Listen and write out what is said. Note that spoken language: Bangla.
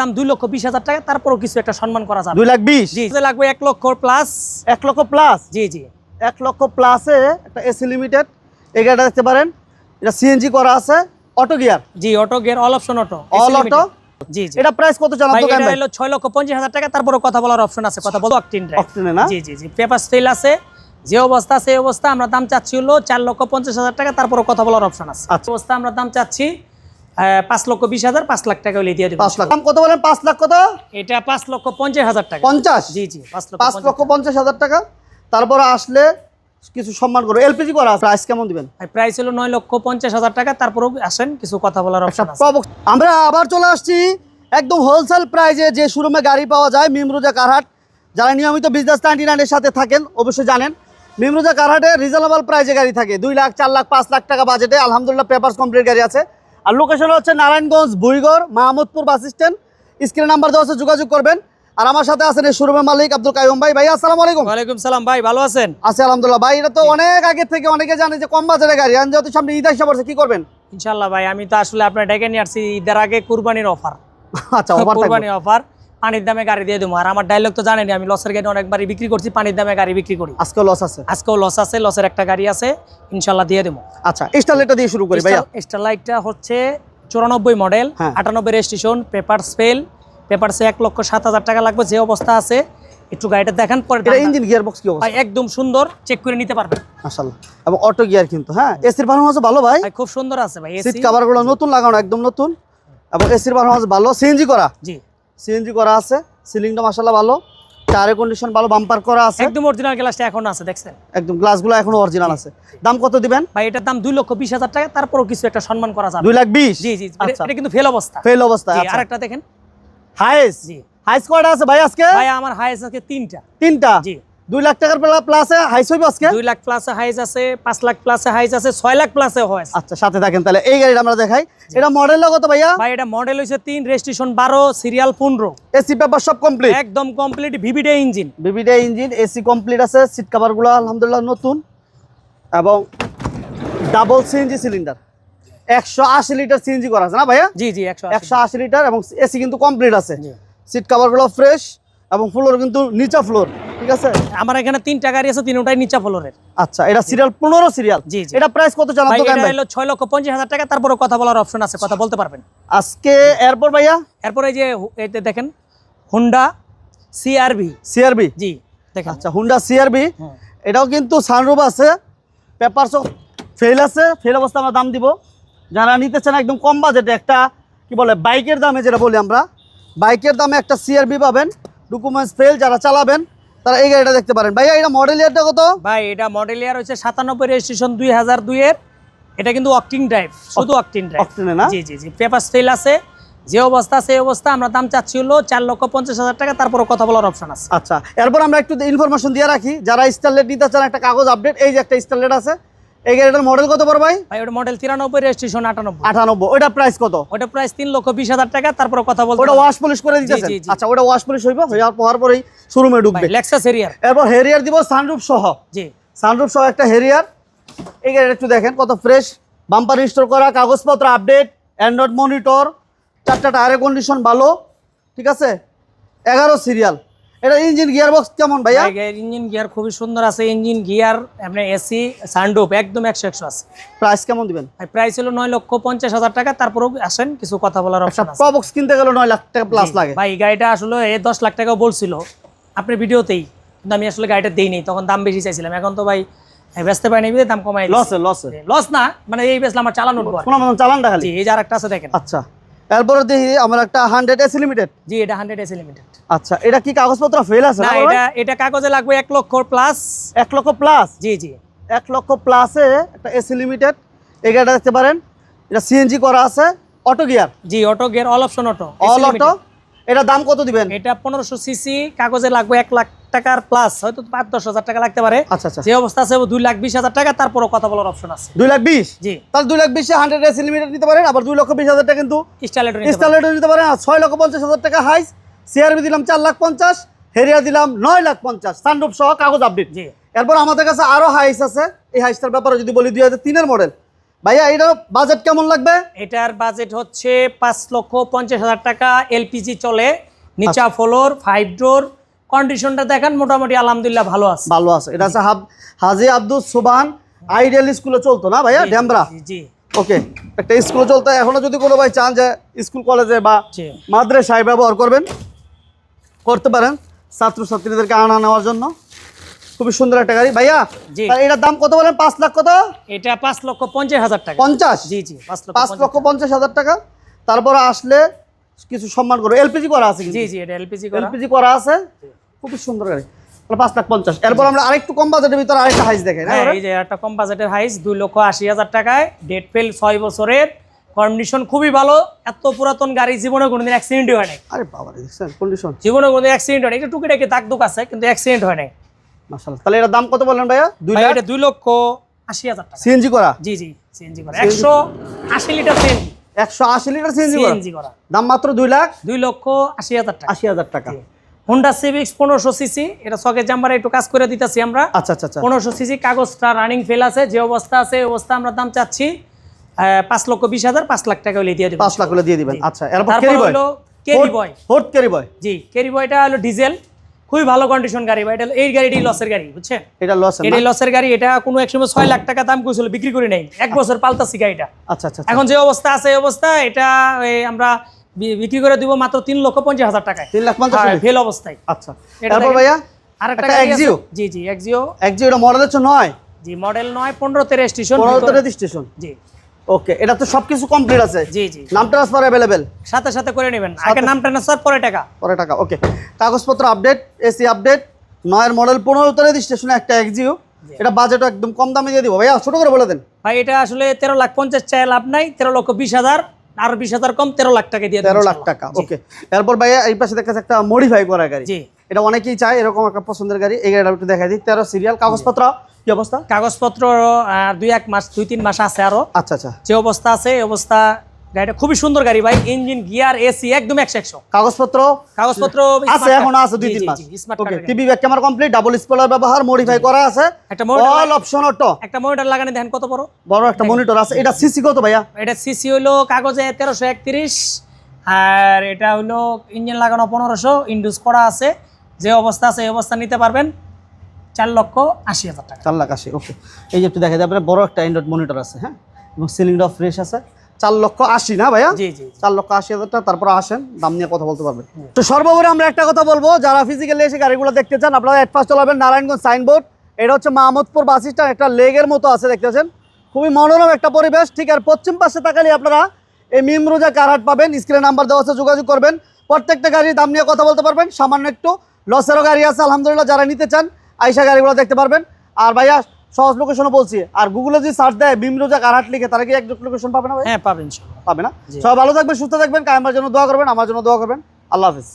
দাম 2,20,000 টাকা, তারপরও কিছু একটা সম্মান করা যাবে। 2,20,000 জি, লাগবে 1 লক্ষ প্লাস। 1 লক্ষ প্লাস। জি জি, 1 লক্ষ প্লাসে একটা এসি লিমিটেড এই গাড়িটা দেখতে পারেন। এটা সিএনজি করা আছে, অটো গিয়ার। জি, auto gear, all option auto, all auto. জি জি। এটা প্রাইস কত জানান তো? এটা হলো 6,50,000 টাকা, তারপরও কথা বলার অপশন আছে, কথা বলবো অকটেন ড্রাইভ। অকটেনে না? জি জি জি, পেপারস ফেল আছে, যে অবস্থা সেই অবস্থা। আমরা দাম চাচ্ছি হলো 4,50,000 টাকা, তারপরও কথা বলার অপশন আছে। আচ্ছা, অবস্থা আমরা দাম চাচ্ছি 5,20,000, 5 লাখ টাকা হলে দিয়ে দেব। 5 লাখ। দাম কত বলেন? 5 লাখ কত? এটা 5,50,000 টাকা। 50? জি জি, 5,50,000 টাকা। তারপর আসলে কিছু সম্মান করবে। এলপিজি করা আছে, প্রাইস কেমন দিবেন? প্রাইস হলো 9,50,000 টাকা, তারপরও আসেন, কিছু কথা বলার অপশন আছে। আমরা আবার চলে আসছি একদম হোলসেল প্রাইজে যে শোরুমে গাড়ি পাওয়া যায়, মিমরুজা কারহাট। যারা নিয়মিত বিজনেস 99 এর সাথে থাকেন অবশ্যই জানেন মিমরুজা কারহাটে রিজনেবল প্রাইজে গাড়ি থাকে। 2 লাখ, 4 লাখ, 5 লাখ টাকা বাজেটে আলহামদুলিল্লাহ পেপারস কমপ্লিট গাড়ি আছে। আর লোকেশন হচ্ছে নারায়ণগঞ্জ, বুইগড়, মাহমুদপুর বাস স্ট্যান্ড। স্ক্রিনে নাম্বার দেওয়া আছে, যোগাযোগ করবেন। আর আমার সাথে আছেন এই শোরুমের মালিক আব্দুল কাইয়ুম ভাই। ভাই আসসালামু আলাইকুম। ওয়ালাইকুম সালাম ভাই, ভালো আছেন? আছি আলহামদুলিল্লাহ। ভাই এটা তো অনেক আগে থেকে অনেকে জানে যে কম বাজারে গাড়ি, আর যেহেতু সামনে ঈদ এসে পড়ছে, কি করবেন? ইনশাআল্লাহ ভাই, আমি তো আসলে আপনার ডেকে নিয়ে আসছি ঈদের আগে কুরবানির অফার। আচ্ছা, অফার থাকবে। কুরবানি অফার, পানির দামে গাড়ি দিয়ে দেবো। আর আমার ডায়লগ তো জানেনি, আমি লসের গাড়ি অনেকবারই বিক্রি করছি, পানির দামে গাড়ি বিক্রি করি। আজকেও লস আছে? আজকেও লস আছে, লসের একটা গাড়ি আছে, ইনশাআল্লাহ দিয়ে দেবো। আচ্ছা, স্টারলাইটটা দিয়ে শুরু করি ভাইয়া। স্টারলাইটটা হচ্ছে 94 মডেল, হ্যাঁ। 98 রেজিস্ট্রেশন, পেপারস ফেল। পেপারসে 1,07,000 টাকা লাগবে, যে অবস্থা আছে। একটু গাড়িটা দেখান পরে। এটা ইঞ্জিন গিয়ার বক্স কি অবস্থা? ভাই একদম সুন্দর, চেক করে নিতে পারবেন মাশাআল্লাহ। এবং অটো গিয়ার কিন্তু, হ্যাঁ। এসির পারফরম্যান্স ভালো ভাই। ভাই খুব সুন্দর আছে ভাই। সিট কভারগুলো নতুন লাগানো, একদম নতুন। এবং এসির পারফরম্যান্স ভালো। সিএনজি করা? জি, সিএনজি করা আছে। সিলিংটা মাশাআল্লাহ ভালো, টায়ারের কন্ডিশন ভালো, বাম্পার করা আছে, একদম অরিজিনাল গ্লাসটা এখন আছে, দেখছেন? একদম গ্লাসগুলো এখনো অরিজিনাল আছে। দাম কত দিবেন? ভাই এটার দাম 2,20,000 টাকা, তারপরও কিছু একটা সম্মান করা যাবে। 2,20,000? জি জি, আচ্ছা, এটা কিন্তু ফেল অবস্থা। ফেল অবস্থা। জি, আচ্ছা, আরেকটা দেখেন। হাইস? জি, হাইস কয়টা আছে ভাই আজকে? ভাই আমার হাইস আছে 3টা। 3টা? জি, 2 লাখ টাকার প্লাসে হাইস হইব আজকে? 2 লাখ প্লাসে হাইস আছে, 5 লাখ প্লাসে হাইস আছে, 6 লাখ প্লাসে হাইস। আচ্ছা, সাথে থাকেন তাহলে। এই গাড়িটা আমরা দেখাই। এটা মডেল কত ভাইয়া? ভাই এটা মডেল হইছে 3, রেজিস্ট্রেশন 12, সিরিয়াল 15। এসি পেপার সব কমপ্লিট? একদম কমপ্লিট, ভিভিডে ইঞ্জিন। বিবিডি ইঞ্জিন, এসি কমপ্লিট আছে। সিট কভারগুলো আলহামদুলিল্লাহ নতুন। এবং double CNG cylinder, 180 litre CNG করা আছে না ভাইয়া? জি জি, 180 লিটার। এবং এসি কিন্তু কমপ্লিট আছে। জি। সিট কভারগুলো ফ্রেশ। এবং ফ্লোর কিন্তু নিচা ফ্লোর, ঠিক আছে? আমার এখানে 3টা গাড়ি আছে, 3টাই নিচা ফ্লোরের। আচ্ছা, এটা সিরিয়াল 15 সিরিয়াল। জি জি। এটা প্রাইস কত জানান ভাই তো? এটা হলো 6,50,000 টাকা, তারপরও কথা বলার অপশন আছে, কথা বলতে পারবেন আজকে। এরপর ভাইয়া এরপরে যে এতে দেখেন হুন্ডা সিআরভি। সিআরবি? জি দেখেন। আচ্ছা, হুন্ডা সিআরবি। হ্যাঁ। এটাও কিন্তু সানরুফ আছে, পেপারসও ফেল আছে। ফেল অবস্থা আমরা দাম দিব। যারা নিতে চান একদম কম বাজেটে একটা, কি বলে, বাইকের দামে, যেটা বলি আমরা, বাইকের দামে একটা সিআরবি পাবেন। ডকুমেন্টস ফেল যারা চালাবেন তারা এই গাড়িটা দেখতে পারেন। ভাইয়া এটা মডেল ইয়ারটা কত? ভাই এটা মডেল ইয়ার হচ্ছে 97, রেজিস্ট্রেশন 2002 এর। এটা কিন্তু অকটেন ড্রাইভ, শুধু অকটেন ড্রাইভ। অকটেনে না? জি জি জি, পেপারস ফেল আছে, যে অবস্থা সেই অবস্থা। আমরা দাম চাচ্ছি হলো 4,50,000 টাকা, তারপরও কথা বলার অপশন আছে। আচ্ছা, এরপর আমরা একটু ইনফরমেশন দিয়ে রাখি। যারা স্টারলেট নিতে চান, একটা কাগজ আপডেট, এই যে একটা স্টারলেট আছে। এই গাড়িটার মডেল কত পড়ে ভাই? ভাই ওটা মডেল 93, রেজিস্ট্রেশন 98। 98। ওটা প্রাইস কত? ওটা প্রাইস 3,20,000 টাকা, তারপরও কথা বলতে ওটা ওয়াশ পলিশ করে দিতেছেন? জি, জি। আচ্ছা, ওটা ওয়াশ পলিশ হইব, হওয়ার পরেই শোরুমে ঢুকবে। লেক্সাস এরিয়ার। এরপর হেরিয়ার দিব সানরুফ সহ। জি, সানরুফ সহ একটা হেরিয়ার। এই গাড়িটা একটু দেখেন কত ফ্রেশ, বাম্পার ইনস্টল করা, কাগজপত্র আপডেট, অ্যান্ড্রয়েড মনিটর, 4টা টায়ারের কন্ডিশন ভালো, ঠিক আছে? 11 সিরিয়াল। এটা ইঞ্জিন গিয়ার বক্স কেমন ভাইয়া? ইঞ্জিন গিয়ার খুবই সুন্দর আছে, ইঞ্জিন গিয়ার, আপনার এসি, সানরুফ একদম 100 আছে। প্রাইস কেমন দিবেন? প্রাইস হলো 9,50,000 টাকা, তারপরেও আসেন, কিছু কথা বলার একটা অপশন আছে। প্রবক্স কিনতে গেলে 9 লাখ টাকা প্লাস লাগে। ভাই গাড়িটা আসলে 10 লাখ টাকাও বলছিল আপনার ভিডিওতেই, কিন্তু আমি আসলে গাড়িটা দেইনি, তখন দাম বেশি চাইছিলাম। এখন তো ভাই বেচতে পারিনি, দাম কমাই লসে লস না, মানে এই বেচলে আমার চালানোর পর। কোনো মতন চালানটা খালি। জি, এই যে আরেকটা আছে দেখেন। আচ্ছা, এরপরে দেখি আমরা একটা 100 এসি লিমিটেড। জি, এটা 100 এসি লিমিটেড। আচ্ছা, এটা কি কাগজপত্র ফেল আছে না, না? এটা কাগজে লাগবে 1 লক্ষ প্লাস। 1 লক্ষ প্লাস? জি জি, 1 লক্ষ প্লাসে একটা এসি লিমিটেড এই গাড়িটা দেখতে পারেন। এটা সিএনজি করা আছে, অটো গিয়ার। জি, auto gear, all option auto, all auto. এটা দাম কত দিবেন? এটা 1500 সিসি, কাগজে লাগবে 1 লাখ টাকার প্লাস, হয়তো 5-10 হাজার টাকা লাগতে পারে। আচ্ছা আচ্ছা, যে অবস্থা আছে 2,20,000 টাকা, তারপরও কথা বলার অপশন আছে। 2,20,000? জি, তাহলে 2,20,000 100 এসি লিমিটেড নিতে পারেন। আবার 2,20,000 টাকা কিন্তু স্টারলেট নিতে পারেন। আর 6,50,000 টাকা হাইস। সিআরবি দিলাম 4,50,000, হেরিয়ার দিলাম 9,50,000, সানরুফ সহ কাগজ আপডেট। জি, এরপর আমাদের কাছে আরো হাইস আছে। এই হাইসটার ব্যাপারে যদি বলি 2003 এর মডেল, ভাইয়া এটার বাজেট কেমন লাগবে? এটার বাজেট হচ্ছে 5,50,000 টাকা। এলপিজি চলে, নিচা ফ্লোর, 5 ডোর। কন্ডিশনটা দেখেন মোটামুটি আলহামদুলিল্লাহ ভালো আছে। ভালো আছে। এটা আছে হাজী আব্দুল সুবহান আইডিয়াল স্কুলে চলতো না ভাইয়া, ড্যামরা? জি। ওকে, একটা স্কুলে চলতো। এখনো যদি কোনো ভাই চান যে স্কুল কলেজে বা জি। মাদ্রাসায় ব্যবহার করবেন, করতে পারেন ছাত্রছাত্রীদেরকে আনা নেওয়ার জন্য। খুবই সুন্দর একটা গাড়ি ভাইয়া। জি। তাহলে এটার দাম কত বলেন? 5 লাখ কত? এটা 5,50,000 টাকা। 50? জি জি, 5,50,000 টাকা। তারপরে আসলে কিছু সম্মান করবে। এলপিজি করা আছে কিন্তু। জি জি, এটা এলপিজি করা। এলপিজি করা আছে, খুবই সুন্দর গাড়ি। তাহলে 5,50,000। এরপর আমরা আরেকটু কম বাজেটের ভিতরে আরেকটা হাইস দেখাই না? হ্যাঁ, এই যে একটা কম বাজেটের হাইস 2,80,000 টাকায়, ডেট ফেল 6 বছরের, কন্ডিশন খুবই ভালো। এত পুরাতন গাড়ি জীবনে কোনোদিন অ্যাক্সিডেন্টই হয় নাই। আরে বাবা রে, দেখছেন কন্ডিশন? জীবনে কোনোদিন অ্যাক্সিডেন্ট হয় নাই। একটু টুকিটাকি দাগ দুক আছে, কিন্তু অ্যাক্সিডেন্ট হয় নাই। মাশাআল্লাহ। তাহলে এটার দাম কত বললেন ভাইয়া? 2 ভাই লাখ? এটা 2,80,000 টাকা। সিএনজি করা? জি জি, সিএনজি করা। 180 লিটার সিএনজি। 180 লিটার সিএনজি করা? সিএনজি করা। দাম মাত্র 2,80,000 টাকা। 2,80,000 টাকা। Honda civics 1500 CC. এটা সকেট জাম্পারে একটু কাজ করে দিতেছি আমরা। আচ্ছা আচ্ছা আচ্ছা। 1500 সিসি, কাগজটা রানিং ফেল আছে। যে অবস্থা আছে এই অবস্থা আমরা দাম চাচ্ছি 5,20,000, 5 লাখ টাকা হলে দিয়ে দেব। 5 লাখ করে দিয়ে দিবেন। আচ্ছা, এরপর তারপর ক্যারি বয়? হলো ক্যারি বয়। ফোর্ড ক্যারি বয়? জি, ক্যারি বয়টা হলো ডিজেল, খুবই ভালো কন্ডিশন গাড়ি ভাই। এটা এই গাড়িটি লসের গাড়ি, বুঝছেন? এটা লস না? এটা লসের গাড়ি। এটা কোনো এক সময় 6 লাখ টাকা দাম কইছিল, বিক্রি করি নাই। 1 বছর পাল্টাছি গাড়িটা। আচ্ছা আচ্ছা। এখন যে অবস্থা আছে এই অবস্থা, এটা আমরা বিক্রি করে দিব মাত্র 3,50,000 টাকায়। 3,50,000? ফেল অবস্থায়। আচ্ছা, এটা এরপর দেখেন। ভাইয়া আরেকটা একটা গাড়ি আছে। এক্সিও? জি জি, এক্সিও। এক্সিও এটা মডেল হচ্ছে 9? জি, মডেল 9, 15 রেজিস্ট্রেশন। 15 রেজিস্ট্রেশন? জি। ওকে, এটা তো সবকিছু কমপ্লিট আছে? জি জি, নাম ট্রান্সফার अवेलेबल? সাথে সাথে করে নেবেন। আগে নাম ট্রান্সফার, পরে টাকা। পরে টাকা। ওকে, কাগজপত্র আপডেট, এসি আপডেট, 9 এর মডেল, 15 রেজিস্ট্রেশন, একটা এক্সিও। এটা বাজেটও একদম কম দামে দিয়ে দিব ভাইয়া, ছোট করে বলে দেন। ভাই এটা আসলে 13,50,000 চাই, লাভ নাই। 13,20,000, আর 20,000 কম, 13 লাখ টাকা দিয়ে দেব। 13 লাখ টাকা। ওকে, এরপর ভাইয়া এই পাশে দেখা যাচ্ছে একটা মডিফাই করা গাড়ি। জি। এটা অনেকেই চায় এরকম একটা পছন্দের গাড়ি। এই গাড়িটা একটু দেখাই দিই। 13 সিরিয়াল। কাগজপত্র কি অবস্থা? কাগজপত্র 2-3 মাস আছে আরো। আচ্ছা আচ্ছা। যে অবস্থা আছে এই অবস্থা। গাড়িটা খুবই সুন্দর গাড়ি ভাই। ইঞ্জিন, গিয়ার, এসি একদম 100। কাগজপত্র কাগজপত্র আছে, এখন আছে 2-3 মাস। Smart okay, card. TV back camera complete, double spoiler ব্যবহার, মডিফাই করা আছে, একটা মনিটর, অল অপশন অটো। একটা মনিটর লাগানো দেখেন কত বড় বড় একটা মনিটর আছে। এটা সিসি কত ভাইয়া? এটা সিসি হইলো কাগজে 1331, আর এটা হইলো ইঞ্জিন লাগানো 1500, ইন্ডুস করা আছে। যে অবস্থা আছে এই অবস্থা নিতে পারবেন 4,80,000 টাকা। 4,80,000। ওকে, এই যে একটু দেখা যায় আপনার বড় একটা অ্যান্ড্রয়েড মনিটর আছে, হ্যাঁ, এবং সিলিংটাও ফ্রেশ আছে। 4,80,000 না ভাইয়া? জি জি। 4,80,000 টাকা। তারপর আসেন, দাম নিয়ে কথা বলতে পারবেন। তো সর্বোপরি আমরা একটা কথা বলবো, যারা ফিজিক্যালি এসে গাড়িগুলো দেখতে চান, আপনারা অ্যাডভান্স চলাবেন নারায়ণগঞ্জ সাইনবোর্ড। এটা হচ্ছে মাহমুদপুর বাস স্ট্যান্ড, একটা লেগের মতো আছে, দেখতেছেন খুবই মনোরম একটা পরিবেশ। ঠিক আর পশ্চিম পাশে তাকালে আপনারা এই মিমরুজা কারহাট পাবেন। স্ক্রিনে নাম্বার দেওয়া আছে, যোগাযোগ করবেন। প্রত্যেকটা গাড়ির দাম নিয়ে কথা বলতে পারবেন। সামান্য একটু লসেরও গাড়ি আছে আলহামদুলিল্লাহ, যারা নিতে চান আইসা গাড়িগুলো দেখতে পারবেন। আর ভাইয়া সহজ লোকেশনও বলছি, আর গুগলে যদি সার্চ দেয় মিমরুজা কারহাট লিখে, তারা কি একদম লোকেশন পাবে না ভাই? হ্যাঁ পাবেন, ইনশাআল্লাহ পাবে না। সবাই ভালো থাকবেন, সুস্থ থাকবেন, কায়েমার জন্য দোয়া করবেন, আমার জন্য দোয়া করবেন। আল্লাহ হাফিজ।